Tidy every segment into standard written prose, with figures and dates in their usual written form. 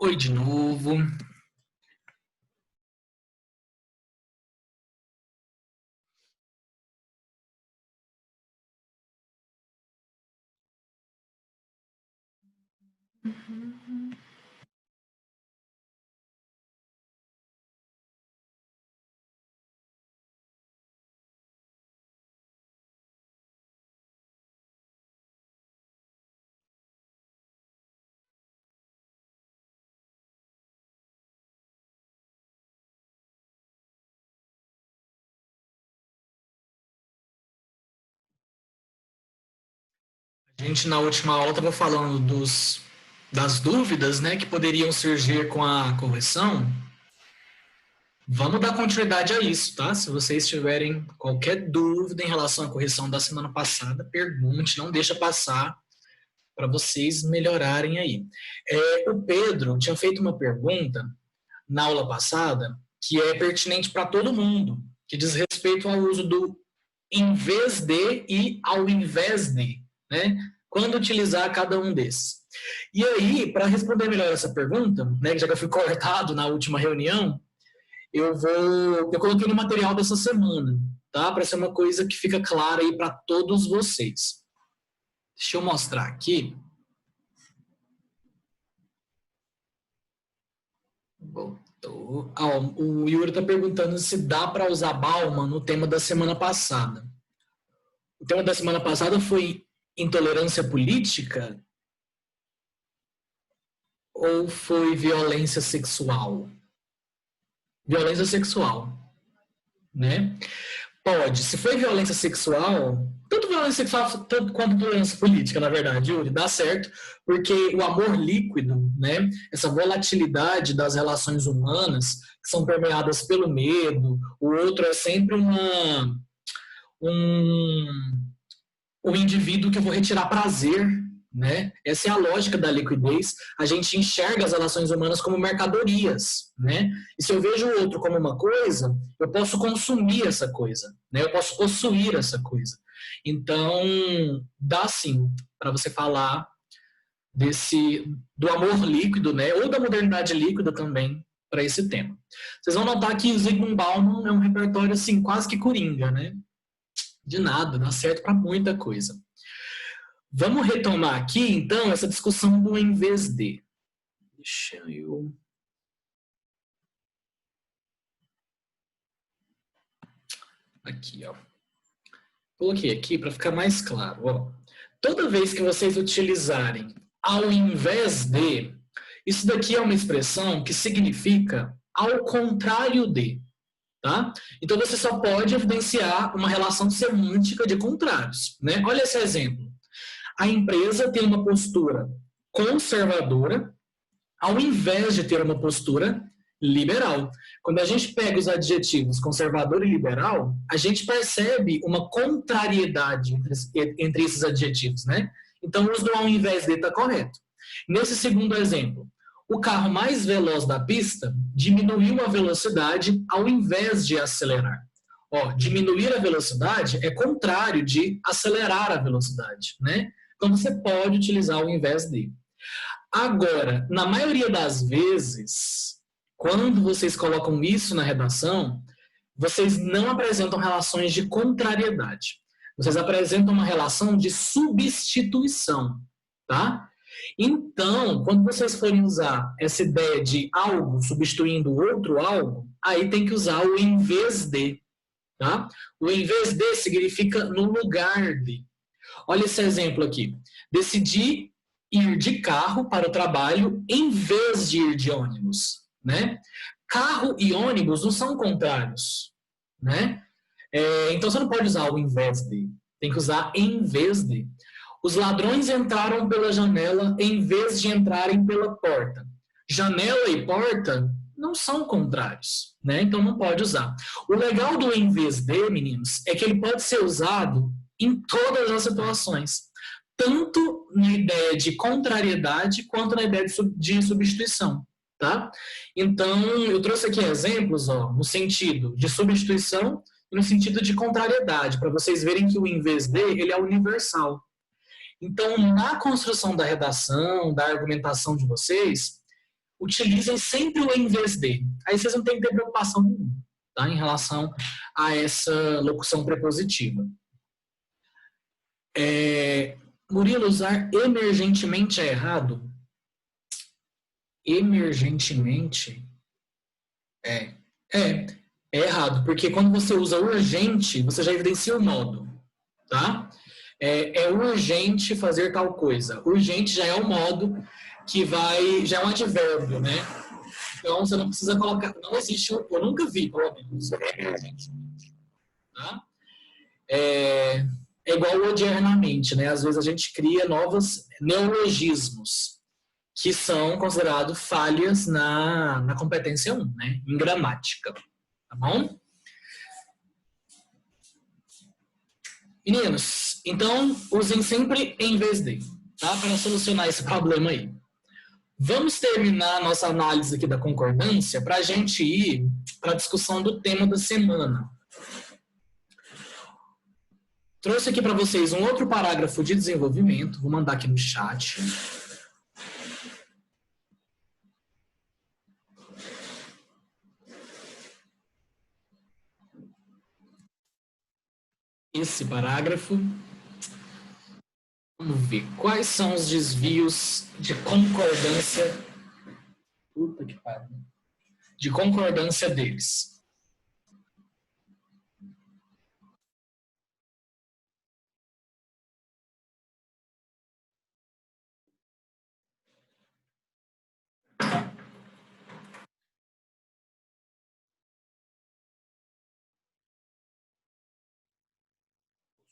Oi de novo. A gente na última aula estava falando das dúvidas, né, que poderiam surgir com a correção. Vamos dar continuidade a isso, tá? Se vocês tiverem qualquer dúvida em relação à correção da semana passada, pergunte, não deixa passar para vocês melhorarem aí. O Pedro tinha feito uma pergunta na aula passada que é pertinente para todo mundo, que diz respeito ao uso do em vez de e ao invés de, né? Quando utilizar cada um desses. E aí, para responder melhor essa pergunta, né, já que eu fui cortado na última reunião, eu coloquei no material dessa semana, tá? Para ser uma coisa que fica clara aí para todos vocês. Deixa eu mostrar aqui. Voltou. O Yuri está perguntando se dá para usar Bauman no tema da semana passada. O tema da semana passada foi intolerância política ou foi violência sexual? Violência sexual, né? Pode. Se foi violência sexual, tanto violência sexual tanto quanto violência política, na verdade, Yuri, dá certo, porque o amor líquido, né, essa volatilidade das relações humanas, que são permeadas pelo medo, o outro é sempre um indivíduo que eu vou retirar prazer, né? Essa é a lógica da liquidez. A gente enxerga as relações humanas como mercadorias, né? E se eu vejo o outro como uma coisa, eu posso consumir essa coisa, né? Eu posso possuir essa coisa. Então, dá sim para você falar do amor líquido, né? Ou da modernidade líquida também para esse tema. Vocês vão notar que o Zygmunt Bauman é um repertório assim quase que coringa, né? De nada, dá certo para muita coisa. Vamos retomar aqui, então, essa discussão do em vez de. Deixa eu... Aqui, ó. Coloquei aqui para ficar mais claro. Ó. Toda vez que vocês utilizarem ao invés de, isso daqui é uma expressão que significa ao contrário de. Tá? Então, você só pode evidenciar uma relação semântica de contrários. Né? Olha esse exemplo. A empresa tem uma postura conservadora ao invés de ter uma postura liberal. Quando a gente pega os adjetivos conservador e liberal, a gente percebe uma contrariedade entre esses adjetivos, né? Então, o uso do ao invés de está correto. Nesse segundo exemplo, o carro mais veloz da pista diminuiu a velocidade ao invés de acelerar. Ó, diminuir a velocidade é contrário de acelerar a velocidade, né? Então, você pode utilizar ao invés de. Agora, na maioria das vezes, quando vocês colocam isso na redação, vocês não apresentam relações de contrariedade. Vocês apresentam uma relação de substituição, tá? Então, quando vocês forem usar essa ideia de algo substituindo outro algo, aí tem que usar o em vez de, tá? O em vez de significa no lugar de. Olha esse exemplo aqui. Decidi ir de carro para o trabalho em vez de ir de ônibus, né? Carro e ônibus não são contrários, né? Então você não pode usar o em vez de, tem que usar em vez de. Os ladrões entraram pela janela em vez de entrarem pela porta. Janela e porta não são contrários, né? Então não pode usar. O legal do em vez de, meninos, é que ele pode ser usado em todas as situações, tanto na ideia de contrariedade quanto na ideia de substituição, tá? Então, eu trouxe aqui exemplos, ó, no sentido de substituição e no sentido de contrariedade, para vocês verem que o em vez de, ele é universal. Então, na construção da redação, da argumentação de vocês, utilizem sempre o em vez de. Aí vocês não têm que ter preocupação nenhuma, tá? Em relação a essa locução prepositiva. Murilo, usar emergentemente é errado? Emergentemente é errado, porque quando você usa urgente, você já evidencia o modo, tá? É urgente fazer tal coisa. Urgente já é o modo que já é um advérbio, né? Então você não precisa colocar, não existe, eu nunca vi, pelo menos, emergente, tá? É igual odiernamente, né? Às vezes a gente cria novos neologismos que são considerados falhas na competência 1, né? Em gramática. Tá bom? Meninos, então usem sempre em vez de, tá? Para solucionar esse problema aí. Vamos terminar a nossa análise aqui da concordância para a gente ir para a discussão do tema da semana. Trouxe aqui para vocês um outro parágrafo de desenvolvimento. Vou mandar aqui no chat. Esse parágrafo. Vamos ver quais são os desvios de concordância. Puta que pariu. De concordância deles.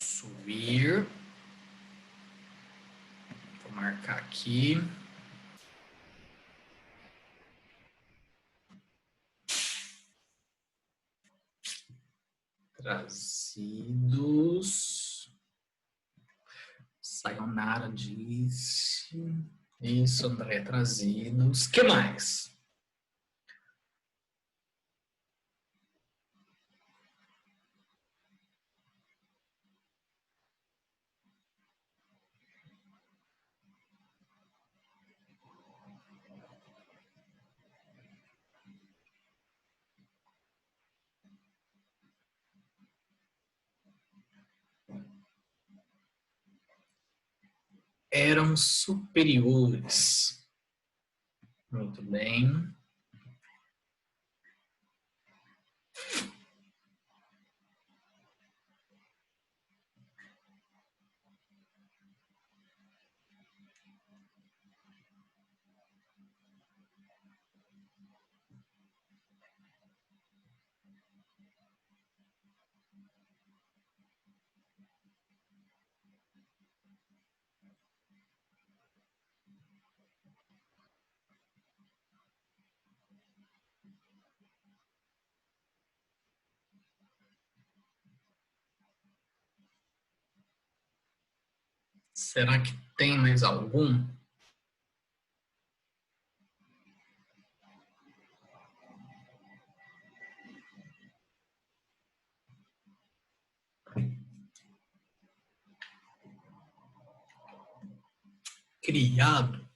Subir. Vou marcar aqui. Trazidos. Sayonara disse. Isso, André, trazidos. O que mais? Eram superiores. Muito bem. Será que tem mais algum? Criado.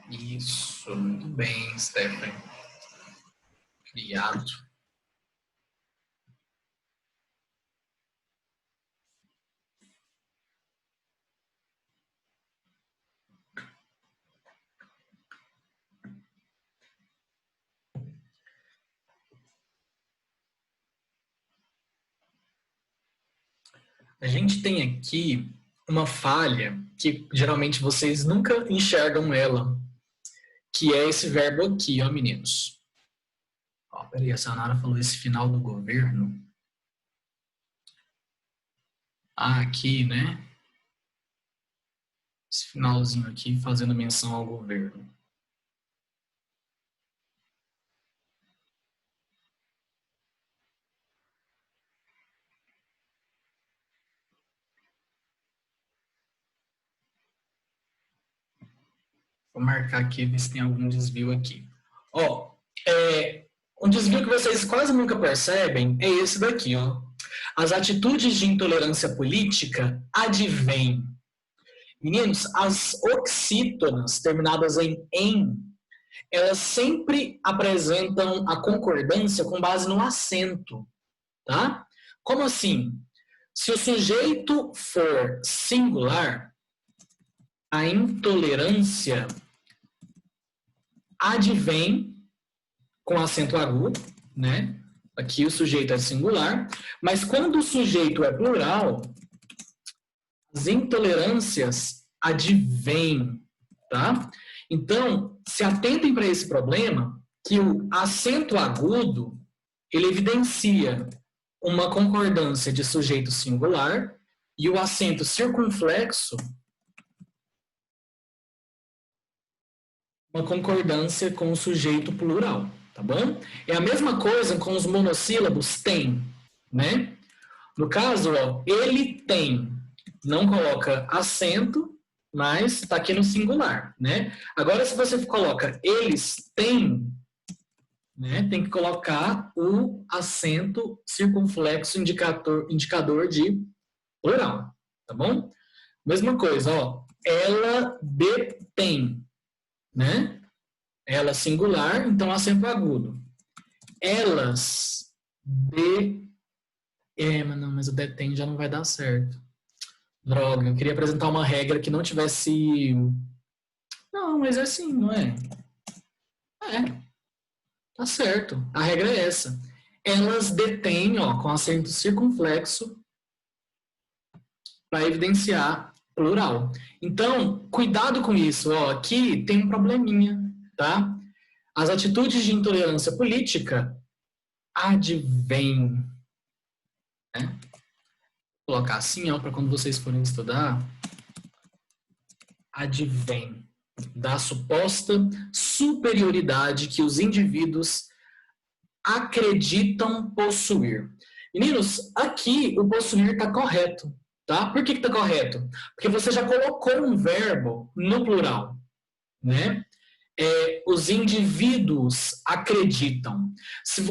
Isso, muito bem, Stephanie. Criado. A gente tem aqui uma falha que geralmente vocês nunca enxergam ela, que é esse verbo aqui, ó, meninos. Ó, peraí, a Sanara falou esse final do governo. Ah, aqui, né? Esse finalzinho aqui fazendo menção ao governo. Vou marcar aqui, ver se tem algum desvio aqui. Ó, um desvio que vocês quase nunca percebem é esse daqui, ó. As atitudes de intolerância política advêm. Meninos, as oxítonas terminadas em, elas sempre apresentam a concordância com base no acento, tá? Como assim? Se o sujeito for singular, a intolerância advém com acento agudo, né? Aqui o sujeito é singular, mas quando o sujeito é plural, as intolerâncias advêm, tá? Então, se atentem para esse problema, que o acento agudo, ele evidencia uma concordância de sujeito singular e o acento circunflexo, uma concordância com o sujeito plural, tá bom? É a mesma coisa com os monossílabos tem, né? No caso, ó, ele tem, não coloca acento, mas está aqui no singular, né? Agora, se você coloca eles têm, né, tem que colocar o acento circunflexo indicador de plural, tá bom? Mesma coisa, ó, ela detém, né? Ela singular, então acento agudo. Elas mas o detém já não vai dar certo. Droga, eu queria apresentar uma regra que não tivesse... Não, mas é assim, não é? É, tá certo. A regra é essa. Elas detêm, ó, com acento circunflexo para evidenciar plural. Então, cuidado com isso, ó. Aqui tem um probleminha, tá? As atitudes de intolerância política advêm, né? Vou colocar assim, ó, para quando vocês forem estudar, advém da suposta superioridade que os indivíduos acreditam possuir. Meninos, aqui o possuir está correto, tá? Por que está correto? Porque você já colocou um verbo no plural, né? Os indivíduos acreditam.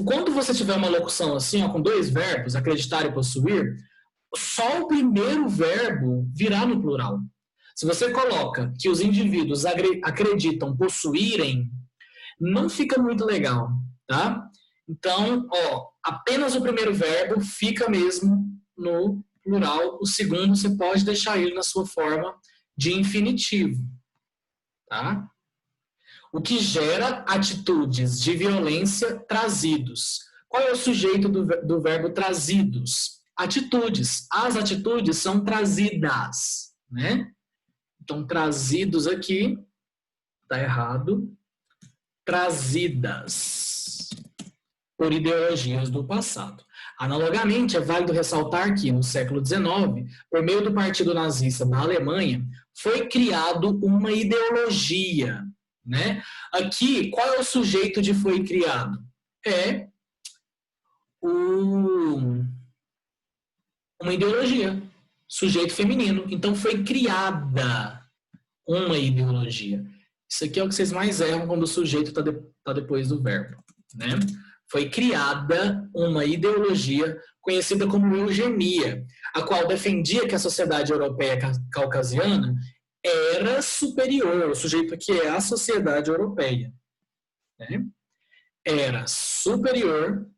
Quando você tiver uma locução assim, ó, com dois verbos, acreditar e possuir, só o primeiro verbo virá no plural. Se você coloca que os indivíduos acreditam possuírem, não fica muito legal, tá? Então, ó, apenas o primeiro verbo fica mesmo no plural, o segundo você pode deixar ele na sua forma de infinitivo, tá? O que gera atitudes de violência trazidos. Qual é o sujeito do verbo trazidos? Atitudes. As atitudes são trazidas, né? Então, trazidos aqui, tá errado. Trazidas por ideologias do passado. Analogamente, é válido ressaltar que, no século XIX, por meio do Partido Nazista na Alemanha, foi criado uma ideologia, né? Aqui, qual é o sujeito de foi criado? É uma ideologia, sujeito feminino. Então, foi criada uma ideologia. Isso aqui é o que vocês mais erram quando o sujeito está depois do verbo, né? Foi criada uma ideologia conhecida como eugenia, a qual defendia que a sociedade europeia caucasiana era superior, o sujeito que é a sociedade europeia, né? Era superior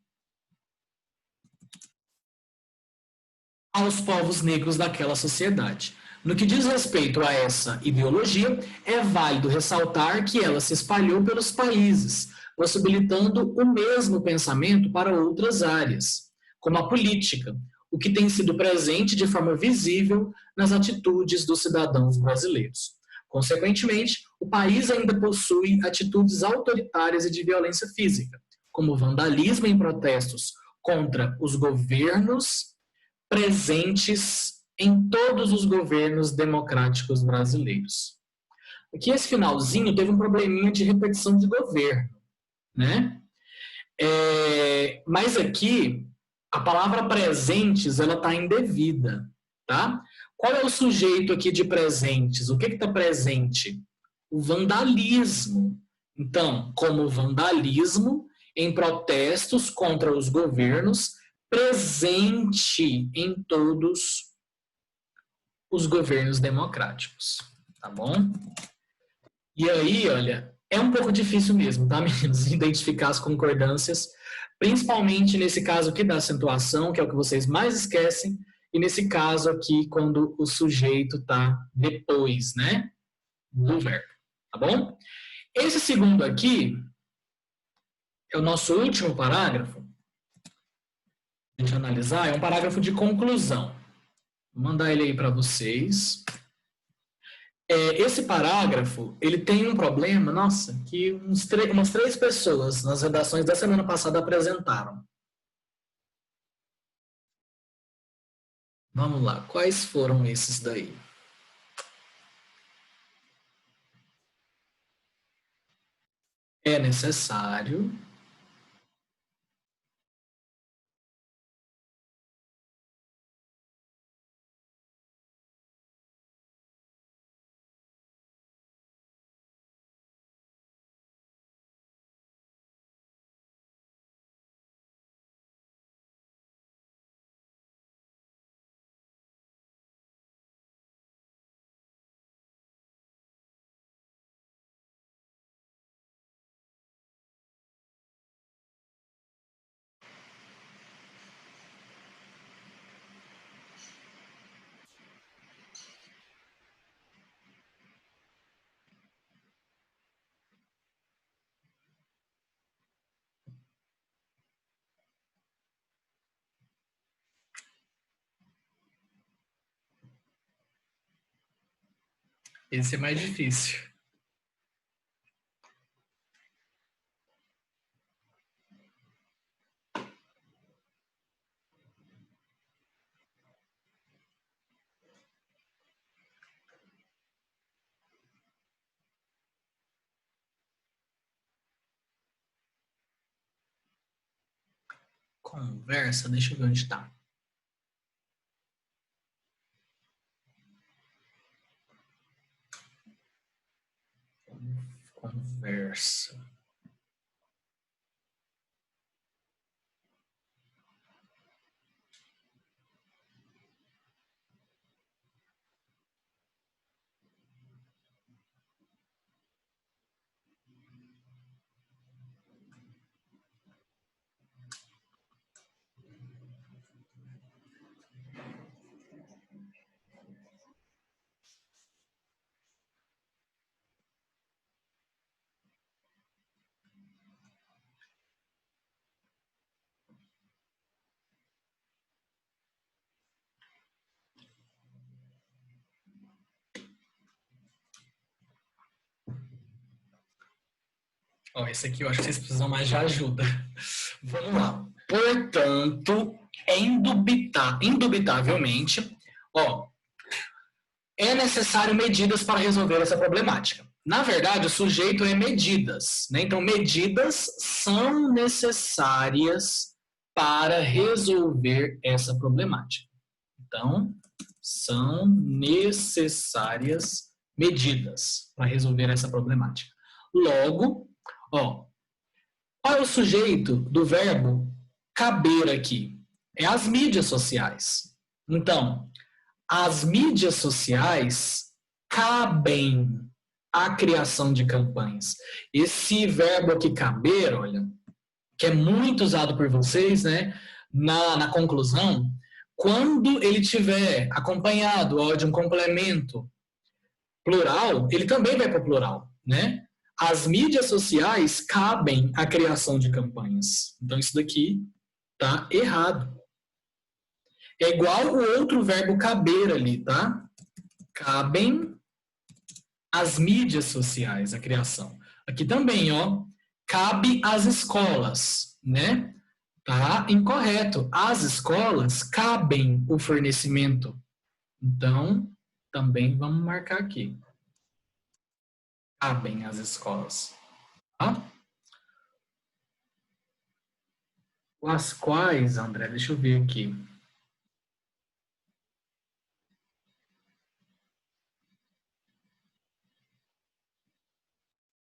aos povos negros daquela sociedade. No que diz respeito a essa ideologia, é válido ressaltar que ela se espalhou pelos países, possibilitando o mesmo pensamento para outras áreas, como a política, o que tem sido presente de forma visível nas atitudes dos cidadãos brasileiros. Consequentemente, o país ainda possui atitudes autoritárias e de violência física, como vandalismo em protestos contra os governos presentes em todos os governos democráticos brasileiros. Aqui esse finalzinho teve um probleminha de repetição de governo, né? Mas aqui a palavra presentes ela está indevida, tá? Qual é o sujeito aqui de presentes? O que está presente? O vandalismo. Então, como vandalismo em protestos contra os governos presente em todos os governos democráticos, tá bom? E aí, olha, é um pouco difícil mesmo, tá, meninos? Identificar as concordâncias, principalmente nesse caso aqui da acentuação, que é o que vocês mais esquecem, e nesse caso aqui, quando o sujeito tá depois, né, do verbo, tá bom? Esse segundo aqui é o nosso último parágrafo. A gente analisar, é um parágrafo de conclusão. Vou mandar ele aí para vocês. Esse parágrafo, ele tem um problema, nossa, que umas 3 pessoas nas redações da semana passada apresentaram. Vamos lá, quais foram esses daí? É necessário. Esse é mais difícil. Conversa, deixa eu ver onde está. Conversa. Ó, esse aqui eu acho que vocês precisam mais de ajuda. Vamos lá. Portanto, indubitavelmente, ó, é necessário medidas para resolver essa problemática. Na verdade, o sujeito é medidas, né? Então, medidas são necessárias para resolver essa problemática. Então, são necessárias medidas para resolver essa problemática. Logo, ó, qual é o sujeito do verbo caber aqui? É as mídias sociais. Então, as mídias sociais cabem à criação de campanhas. Esse verbo aqui caber, olha, que é muito usado por vocês, né, na conclusão, quando ele tiver acompanhado ó, de um complemento plural, ele também vai para o plural, né? As mídias sociais cabem à criação de campanhas. Então, isso daqui tá errado. É igual o outro verbo caber ali, tá? Cabem as mídias sociais, a criação. Aqui também, ó, cabe às escolas, né? Tá incorreto. As escolas cabem o fornecimento. Então, também vamos marcar aqui. Cabem as escolas. Tá? As quais, André, deixa eu ver aqui.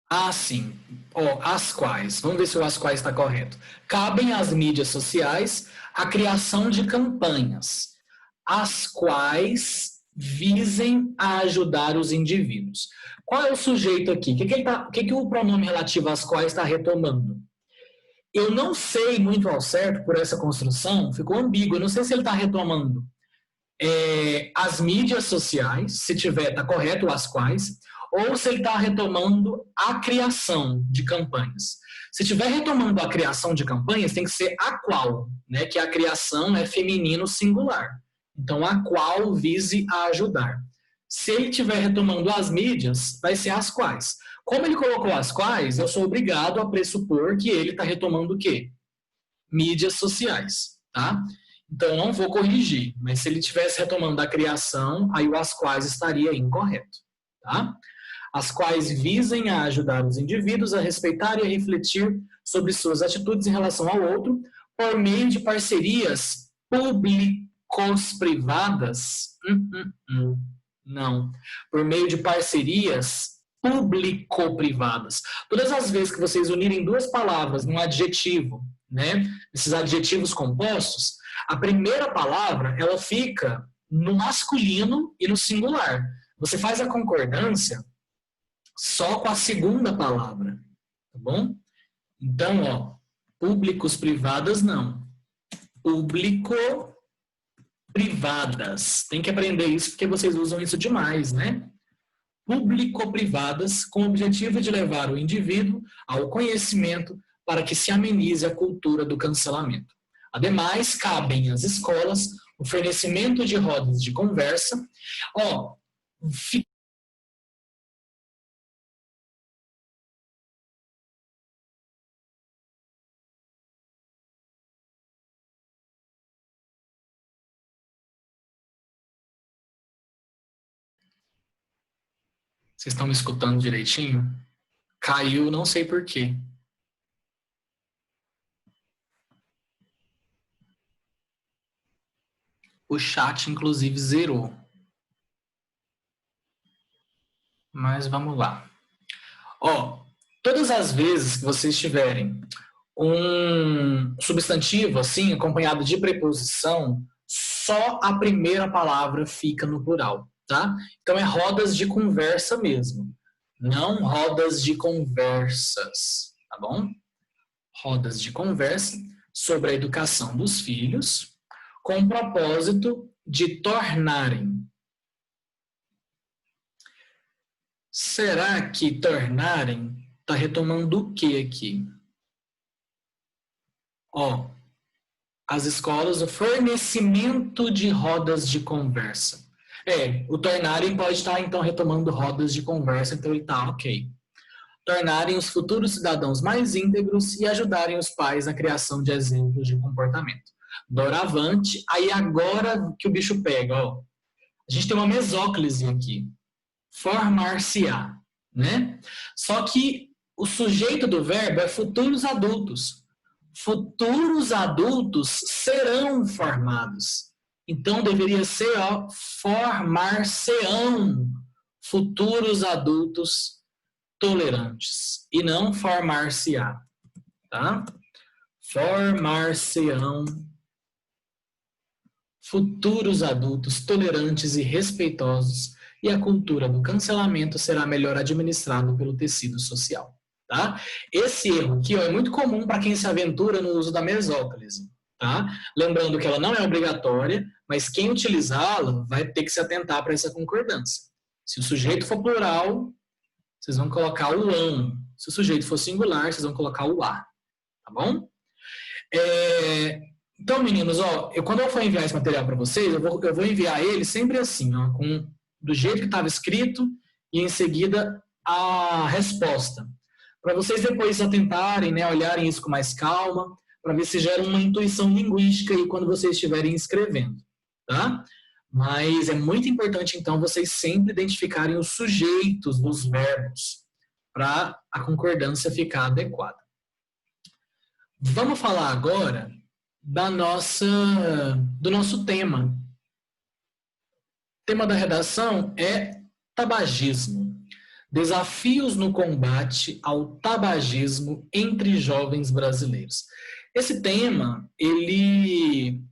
Ah, sim. Ó, as quais, vamos ver se o as quais está correto. Cabem às mídias sociais a criação de campanhas, as quais visem a ajudar os indivíduos. Qual é o sujeito aqui? O que o pronome relativo às quais está retomando? Eu não sei muito ao certo, por essa construção, ficou ambíguo, eu não sei se ele está retomando as mídias sociais, se tiver, está correto as quais, ou se ele está retomando a criação de campanhas. Se estiver retomando a criação de campanhas, tem que ser a qual, né? Que a criação é feminino singular. Então, a qual vise a ajudar. Se ele estiver retomando as mídias, vai ser as quais. Como ele colocou as quais, eu sou obrigado a pressupor que ele está retomando o quê? Mídias sociais, tá? Então, eu não vou corrigir, mas se ele estivesse retomando a criação, aí o as quais estaria incorreto, tá? As quais visem a ajudar os indivíduos a respeitar e a refletir sobre suas atitudes em relação ao outro por meio de parcerias públicos-privadas. Não. Por meio de parcerias público-privadas. Todas as vezes que vocês unirem duas palavras num adjetivo, né, esses adjetivos compostos, a primeira palavra, ela fica no masculino e no singular. Você faz a concordância só com a segunda palavra, tá bom? Então, ó, públicos, privadas, não. Público-privadas. Tem que aprender isso porque vocês usam isso demais, né? Público-privadas, com o objetivo de levar o indivíduo ao conhecimento para que se amenize a cultura do cancelamento. Ademais, cabem às escolas o fornecimento de rodas de conversa. Ó, vocês estão me escutando direitinho? Caiu, não sei por quê. O chat, inclusive, zerou. Mas vamos lá. Ó, todas as vezes que vocês tiverem um substantivo, assim, acompanhado de preposição, só a primeira palavra fica no plural, tá? Então, é rodas de conversa mesmo. Não rodas de conversas, tá bom? Rodas de conversa sobre a educação dos filhos, com o propósito de tornarem. Será que tornarem está retomando o que aqui? Ó, as escolas, o fornecimento de rodas de conversa. O tornarem pode estar, então, retomando rodas de conversa, então ele está ok. Tornarem os futuros cidadãos mais íntegros e ajudarem os pais na criação de exemplos de comportamento. Doravante, aí agora que o bicho pega, ó. A gente tem uma mesóclise aqui. Formar-se-á, né? Só que o sujeito do verbo é futuros adultos. Futuros adultos serão formados. Então, deveria ser, ó, formar-se-ão futuros adultos tolerantes. E não formar-se-á, tá? Formar-se-ão futuros adultos tolerantes e respeitosos, e a cultura do cancelamento será melhor administrada pelo tecido social. Tá? Esse erro aqui, ó, é muito comum para quem se aventura no uso da mesóclise. Tá? Lembrando que ela não é obrigatória, mas quem utilizá-la vai ter que se atentar para essa concordância. Se o sujeito for plural, vocês vão colocar o ão. Se o sujeito for singular, vocês vão colocar o a. Tá bom? Então, meninos, ó, quando eu for enviar esse material para vocês, eu vou enviar ele sempre assim, ó, do jeito que estava escrito e em seguida a resposta. Para vocês depois atentarem, né, olharem isso com mais calma, para ver se gera uma intuição linguística aí quando vocês estiverem escrevendo, tá? Mas é muito importante, então, vocês sempre identificarem os sujeitos dos verbos para a concordância ficar adequada. Vamos falar agora do nosso tema. O tema da redação é tabagismo. Desafios no combate ao tabagismo entre jovens brasileiros. Esse tema, ele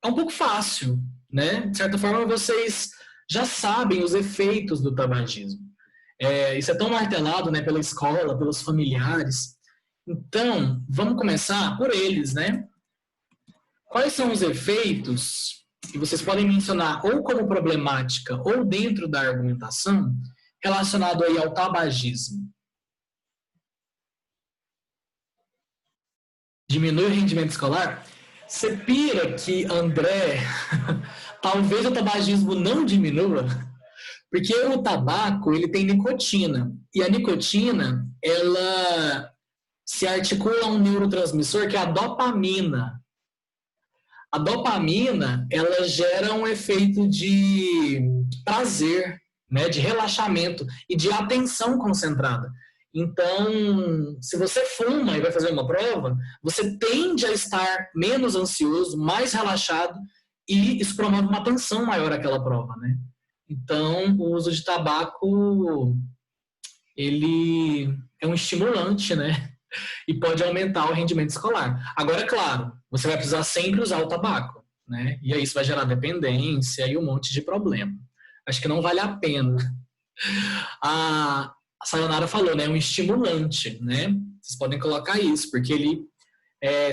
é um pouco fácil, né? De certa forma, vocês já sabem os efeitos do tabagismo. Isso é tão martelado, né, pela escola, pelos familiares. Então, vamos começar por eles, né? Quais são os efeitos que vocês podem mencionar ou como problemática ou dentro da argumentação relacionado aí ao tabagismo? Diminui o rendimento escolar? Você pira que, André, talvez o tabagismo não diminua, porque o tabaco, ele tem nicotina, e a nicotina, ela se articula a um neurotransmissor que é a dopamina. A dopamina, ela gera um efeito de prazer, né, de relaxamento e de atenção concentrada. Então, se você fuma e vai fazer uma prova, você tende a estar menos ansioso, mais relaxado, e isso promove uma atenção maior àquela prova, né? Então, o uso de tabaco, ele é um estimulante, né? E pode aumentar o rendimento escolar. Agora, é claro, você vai precisar sempre usar o tabaco, né? E aí isso vai gerar dependência e um monte de problema. Acho que não vale a pena. A Sayonara falou, né? É um estimulante, né? Vocês podem colocar isso, porque ele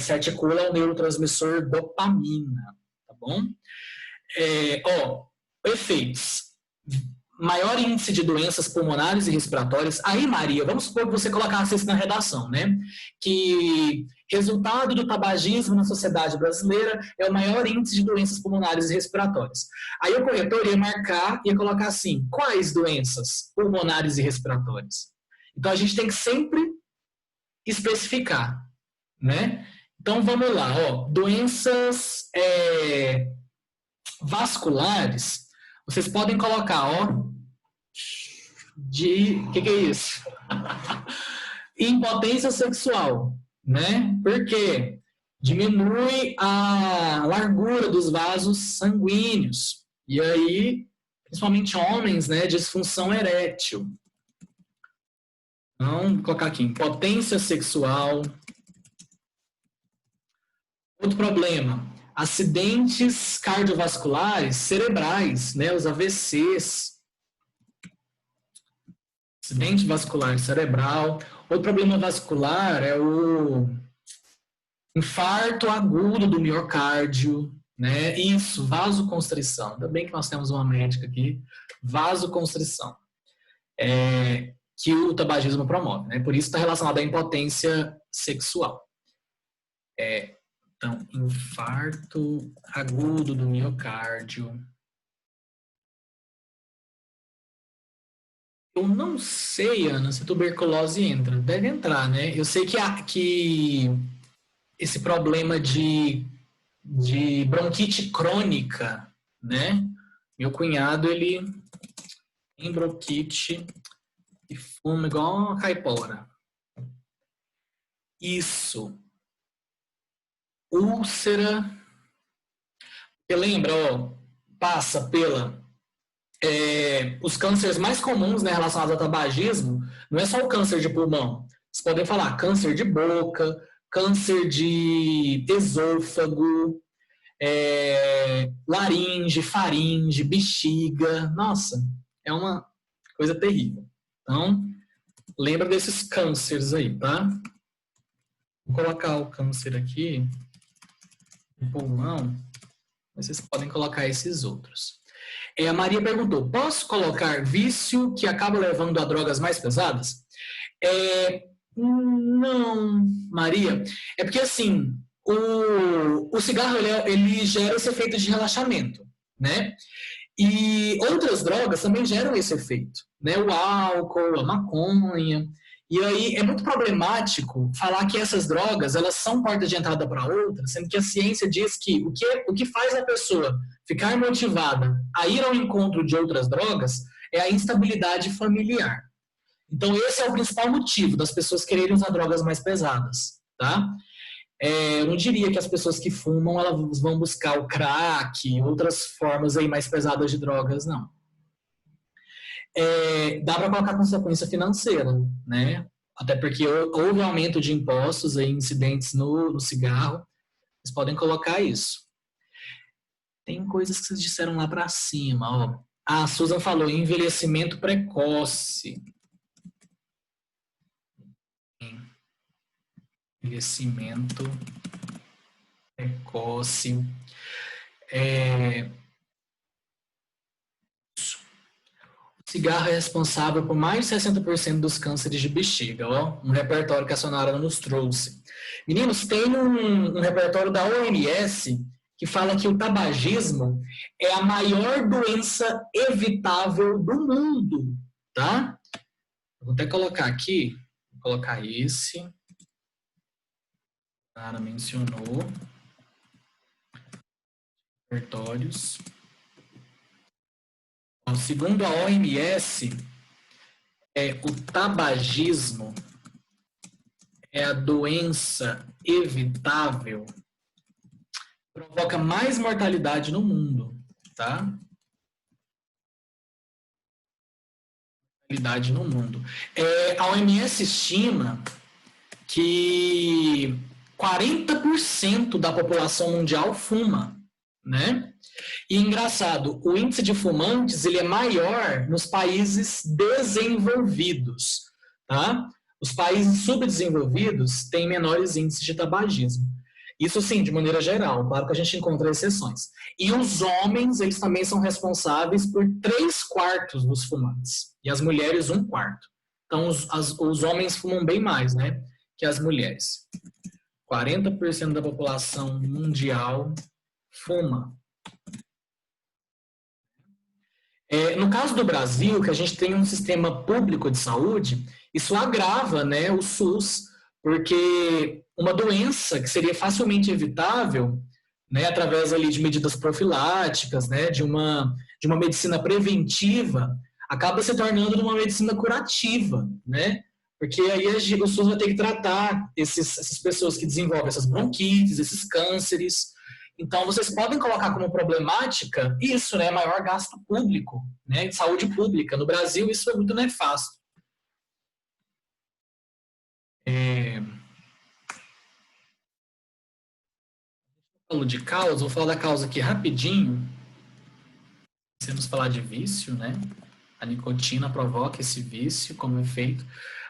se articula ao neurotransmissor dopamina, tá bom? Efeitos. Maior índice de doenças pulmonares e respiratórias. Aí, Maria, vamos supor que você colocasse isso na redação, né? Que resultado do tabagismo na sociedade brasileira é o maior índice de doenças pulmonares e respiratórias. Aí o corretor ia marcar, ia colocar assim, quais doenças pulmonares e respiratórias? Então, a gente tem que sempre especificar, né? Então, vamos lá, ó. Doenças vasculares, vocês podem colocar, ó, o que é isso? Impotência sexual, né? Porque diminui a largura dos vasos sanguíneos. E aí, principalmente homens, né? Disfunção erétil. Então, vou colocar aqui, impotência sexual. Outro problema, acidentes cardiovasculares cerebrais, né? Os AVCs. Acidente vascular cerebral. Outro problema vascular é o infarto agudo do miocárdio, né? Isso, vasoconstrição. Ainda bem que nós temos uma médica aqui. Vasoconstrição. Que o tabagismo promove, né? Por isso está relacionado à impotência sexual. Então, infarto agudo do miocárdio. Eu não sei, Ana, se tuberculose entra. Deve entrar, né? Eu sei que esse problema de bronquite crônica, né? Meu cunhado, ele tem bronquite e fuma igual uma caipora. Isso. Úlcera. Você lembra, ó, passa pela... os cânceres mais comuns, né, relacionados ao tabagismo, não é só o câncer de pulmão. Vocês podem falar câncer de boca, câncer de esôfago, laringe, faringe, bexiga. Nossa, é uma coisa terrível. Então, lembra desses cânceres aí, tá? Vou colocar o câncer aqui no pulmão, mas vocês podem colocar esses outros. A Maria perguntou, posso colocar vício que acaba levando a drogas mais pesadas? Não, Maria. É porque, assim, o cigarro, ele gera esse efeito de relaxamento, né? E outras drogas também geram esse efeito, né? O álcool, a maconha. E aí é muito problemático falar que essas drogas, elas são porta de entrada para outras, sendo que a ciência diz que o que faz a pessoa ficar motivada a ir ao encontro de outras drogas é a instabilidade familiar. Então esse é o principal motivo das pessoas quererem usar drogas mais pesadas, tá? Eu não diria que as pessoas que fumam, elas vão buscar o crack, outras formas aí mais pesadas de drogas, não. dá para colocar consequência financeira, né? Até porque houve aumento de impostos e incidentes no cigarro. Vocês podem colocar isso. Tem coisas que vocês disseram lá para cima, ó. A Susan falou envelhecimento precoce. Envelhecimento precoce. O cigarro é responsável por mais de 60% dos cânceres de bexiga, ó. Um repertório que a Sonara nos trouxe. Meninos, tem um repertório da OMS que fala que o tabagismo é a maior doença evitável do mundo, tá? Vou até colocar aqui, vou colocar esse. A Sonara mencionou. Repertórios. Segundo a OMS, o tabagismo é a doença evitável que provoca mais mortalidade no mundo, tá? Mortalidade no mundo. A OMS estima que 40% da população mundial fuma, né? E engraçado, o índice de fumantes ele é maior nos países desenvolvidos, tá? Os países subdesenvolvidos têm menores índices de tabagismo. Isso sim, de maneira geral, claro que a gente encontra exceções. E os homens, eles também são responsáveis por 3/4 dos fumantes, e as mulheres 1/4. Então, os homens fumam bem mais, né, que as mulheres. 40% da população mundial fuma. No caso do Brasil, que a gente tem um sistema público de saúde, isso agrava, né, o SUS, porque uma doença que seria facilmente evitável, né, através ali de medidas profiláticas, né, de uma medicina preventiva, acaba se tornando uma medicina curativa, né? Porque aí o SUS vai ter que tratar essas pessoas que desenvolvem essas bronquites, esses cânceres. Então, vocês podem colocar como problemática isso, né? Maior gasto público, né? De saúde pública. No Brasil, isso é muito nefasto. Falo de causa, vou falar da causa aqui rapidinho. Vamos falar de vício, né? A nicotina provoca esse vício como efeito.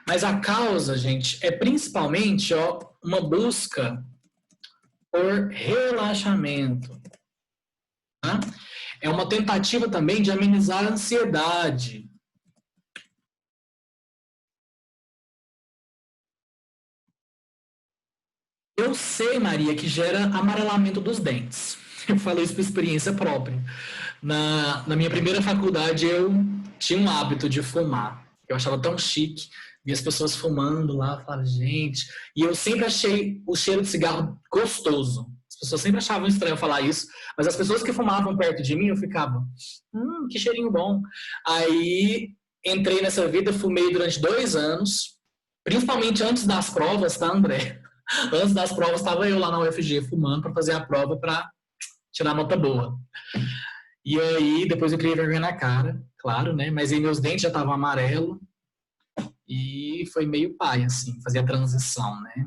Mas a causa, gente, é principalmente uma busca por relaxamento. Tá? É uma tentativa também de amenizar a ansiedade. Eu sei, Maria, que gera amarelamento dos dentes. Eu falei isso por experiência própria. Na minha primeira faculdade, eu tinha um hábito de fumar. Eu achava tão chique. Vi as pessoas fumando lá, falava, gente... E eu sempre achei o cheiro de cigarro gostoso. As pessoas sempre achavam estranho falar isso, mas as pessoas que fumavam perto de mim, eu ficava, que cheirinho bom. Aí, entrei nessa vida, fumei durante 2 anos, principalmente antes das provas, tá, André? Antes das provas, estava eu lá na UFG fumando para fazer a prova para tirar nota boa. E aí, depois eu criei vergonha na cara, claro, né? Mas aí meus dentes já estavam amarelos e foi meio pai, assim, fazer a transição, né?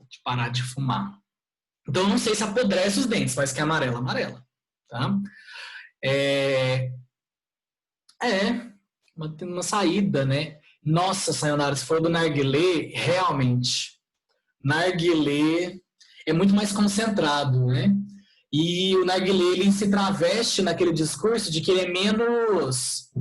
De parar de fumar. Então, eu não sei se apodrece os dentes, mas que é amarela, amarela, tá? Uma saída, né? Nossa, Sayonara, se for do narguilé, realmente, narguilé é muito mais concentrado, né? E o narguilé, ele se traveste naquele discurso de que ele é menos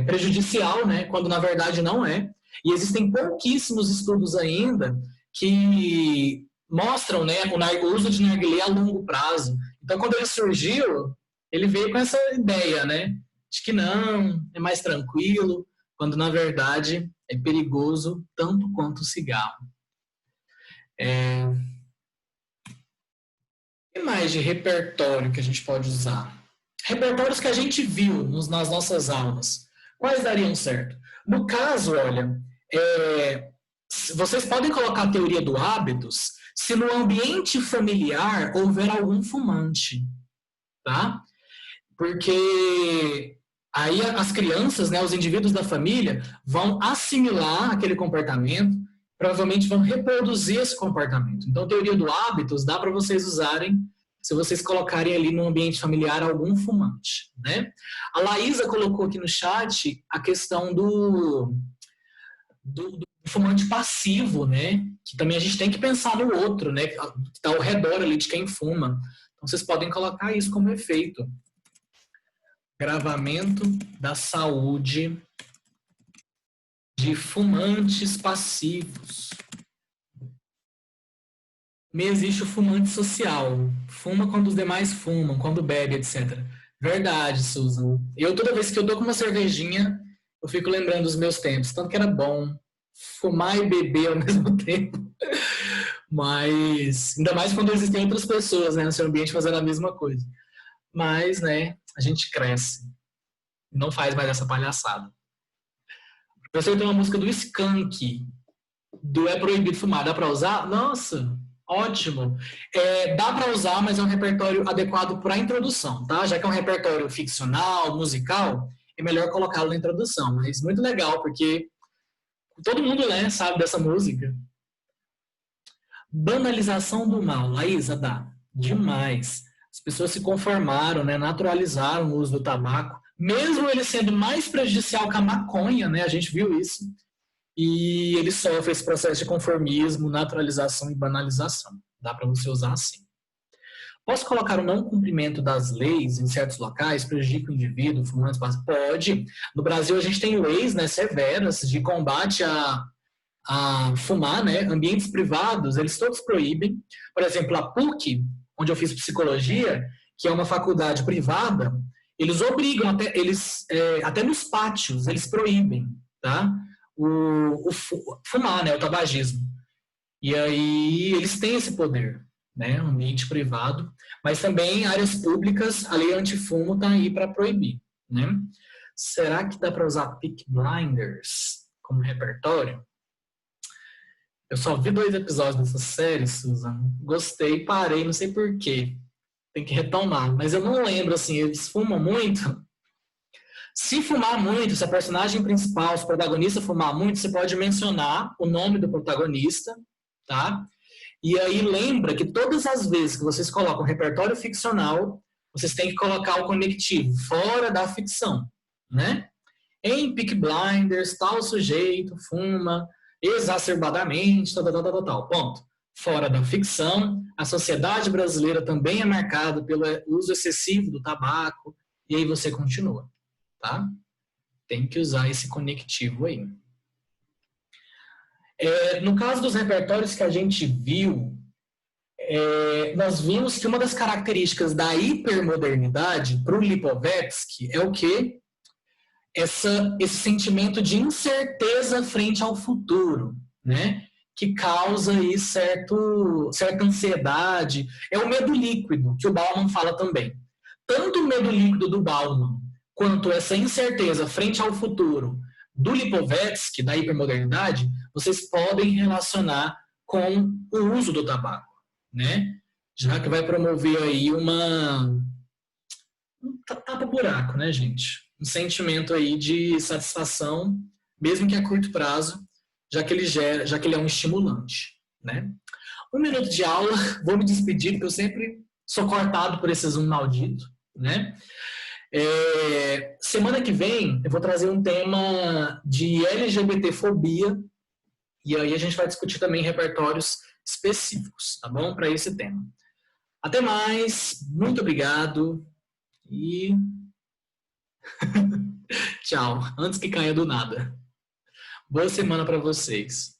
prejudicial, né? Quando na verdade não é. E existem pouquíssimos estudos ainda que mostram, né, o uso de narguilé a longo prazo. Então, quando ele surgiu, ele veio com essa ideia, né, de que não, é mais tranquilo, quando na verdade é perigoso tanto quanto o cigarro. O que mais de repertório que a gente pode usar? Repertórios que a gente viu nas nossas aulas. Quais dariam certo? No caso, olha, vocês podem colocar a teoria do hábitos se no ambiente familiar houver algum fumante, tá? Porque aí as crianças, né, os indivíduos da família, vão assimilar aquele comportamento, provavelmente vão reproduzir esse comportamento. Então, a teoria do hábitos dá para vocês usarem se vocês colocarem ali no ambiente familiar algum fumante, né? A Laísa colocou aqui no chat a questão do fumante passivo, né? Que também a gente tem que pensar no outro, né? Que está ao redor ali de quem fuma. Então, vocês podem colocar isso como efeito. Gravamento da saúde de fumantes passivos. Também existe o fumante social. Fuma quando os demais fumam, quando bebe, etc. Verdade, Susan. Eu, toda vez que eu dou com uma cervejinha, eu fico lembrando dos meus tempos. Tanto que era bom fumar e beber ao mesmo tempo. Mas, ainda mais quando existem outras pessoas, né, no seu ambiente fazendo a mesma coisa. Mas, né, a gente cresce. Não faz mais essa palhaçada. O professor tem uma música do Skank, do É Proibido Fumar. Dá pra usar? Nossa, ótimo. Dá pra usar, mas é um repertório adequado para a introdução, tá? Já que é um repertório ficcional, musical, é melhor colocá-lo na introdução. Mas muito legal, porque todo mundo, né, sabe dessa música. Banalização do mal. Laísa, dá. Demais. As pessoas se conformaram, né, naturalizaram o uso do tabaco, mesmo ele sendo mais prejudicial que a maconha, né, a gente viu isso, e ele sofre esse processo de conformismo, naturalização e banalização. Dá para você usar assim. Posso colocar o não cumprimento das leis em certos locais, prejudica o indivíduo, fumantes? Pode. No Brasil a gente tem leis, né, severas de combate a fumar, né, ambientes privados, eles todos proíbem. Por exemplo, a PUC, onde eu fiz psicologia, que é uma faculdade privada, eles obrigam, até nos pátios, eles proíbem, tá? O fumar, né, o tabagismo. E aí eles têm esse poder, né, ambiente privado, mas também áreas públicas, a lei antifumo está aí para proibir, né? Será que dá para usar Peaky Blinders como repertório? Eu só vi 2 episódios dessa série, Susan. Gostei, parei, não sei porquê. Tem que retomar. Mas eu não lembro, assim, eles fumam muito. Se fumar muito, se a personagem principal, se o protagonista fumar muito, você pode mencionar o nome do protagonista, tá? E aí lembra que todas as vezes que vocês colocam repertório ficcional, vocês têm que colocar o conectivo fora da ficção, né? Em Peaky Blinders, tal sujeito fuma exacerbadamente, tal, ponto. Fora da ficção, a sociedade brasileira também é marcada pelo uso excessivo do tabaco, e aí você continua, tá? Tem que usar esse conectivo aí. No caso dos repertórios que a gente viu, nós vimos que uma das características da hipermodernidade para o Lipovetsky é o quê? Esse sentimento de incerteza frente ao futuro, né? Que causa aí certa ansiedade. É o medo líquido, que o Bauman fala também. Tanto o medo líquido do Bauman, quanto essa incerteza frente ao futuro do Lipovetsky, da hipermodernidade, vocês podem relacionar com o uso do tabaco, né? Já que vai promover aí um tapa-buraco, né, gente? Um sentimento aí de satisfação, mesmo que a curto prazo, já que ele é um estimulante, né? 1 minuto de aula, vou me despedir, porque eu sempre sou cortado por esse Zoom maldito, né? Semana que vem eu vou trazer um tema de LGBTfobia, e aí a gente vai discutir também repertórios específicos, tá bom? Para esse tema. Até mais, muito obrigado e tchau, antes que caia do nada. Boa semana para vocês.